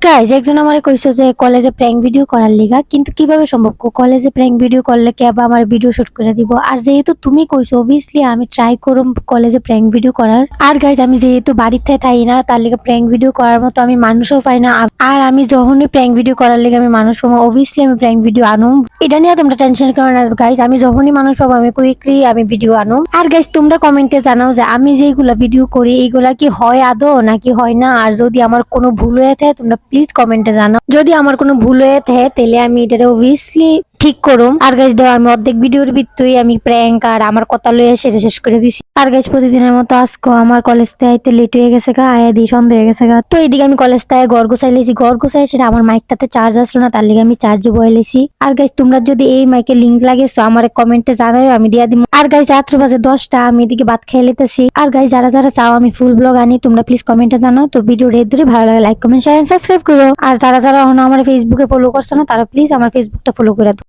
Guys একজন আমারে কইছো যে কলেজে প্র্যাঙ্ক ভিডিও করার লিগা, কিন্তু কিভাবে সম্ভব? কলেজে প্র্যাঙ্ক ভিডিও করলে কে আবার আমার ভিডিও শুট করে দিব? আর যেহেতু তুমি কইছো অবভিয়াসলি আমি ট্রাই করব কলেজে প্র্যাঙ্ক ভিডিও করার। আর গাইজ আমি যেহেতু বাড়িতে থাই না, তার লিগে প্র্যাঙ্ক ভিডিও করার মতো আমি মানুষও পাই না। আর আমি যখনই প্র্যাঙ্ক ভিডিও করার লিগে আমি মানুষ পাবো, অবভিয়াসলি আমি প্র্যাঙ্ক ভিডিও আনুম। এটা নিয়ে তোমরা টেনশন করো না গাইজ, আমি যখনই মানুষ পাবো আমি কুইকলি আমি ভিডিও আনুম। আর গাইজ তোমরা কমেন্টে জানাও যে আমি যেগুলা ভিডিও করি এইগুলা কি হয় আদৌ নাকি হয় না। আর যদি আমার কোনো ভুল হয়ে থাকে তোমরা প্লিজ কমেন্টে জানাও। যদি আমার কোনো ভুল হয়ে থাকে তাহলে আমি এটা অবভিয়াসলি ঠিক করুম। আর গাইজ দাও আমি অর্ধেক ভিডিওর ভিতরেই আমি প্র্যাঙ্ক আর আমার কথা লইয়া সেটা শেষ করে দিছি। আর গাইজ প্রতিদিনের মতো আজকে আমার কলেজ থেকে আইতে লেট হয়ে গেছে গা, আয়া দি সন্ধ্যা হয়ে গেছে গা। তো এইদিকে আমি কলেজ থেকে ঘর গোছাই লেছি, ঘর গোছাই সেটা আমার মাইকটাতে চার্জ আসলো না, তার লিগে আমি চার্জে বয়ে লেছি। আর গাইজ তোমরা যদি এই মাইকের লিঙ্ক লাগেছো আমার কমেন্টে জানাও, আমি দিয়া দিব। আর গাইজ রাত্র বাজে 10টা, আমি এদিকে ভাত খেয়ে লেতেছি। আর গাইজ যারা যারা চাও আমি ফুল ব্লগ আনি তোমরা প্লিজ কমেন্টে জানাও। তো ভিডিও রেড ধরে ভালো লাগে লাইক কমেন্ট শেয়ার সাবস্ক্রাইব করো। আর যারা যারা আমার ফেসবুকে ফলো করছো না তারা প্লিজ আমার ফেসবুকটা ফলো করে দাও।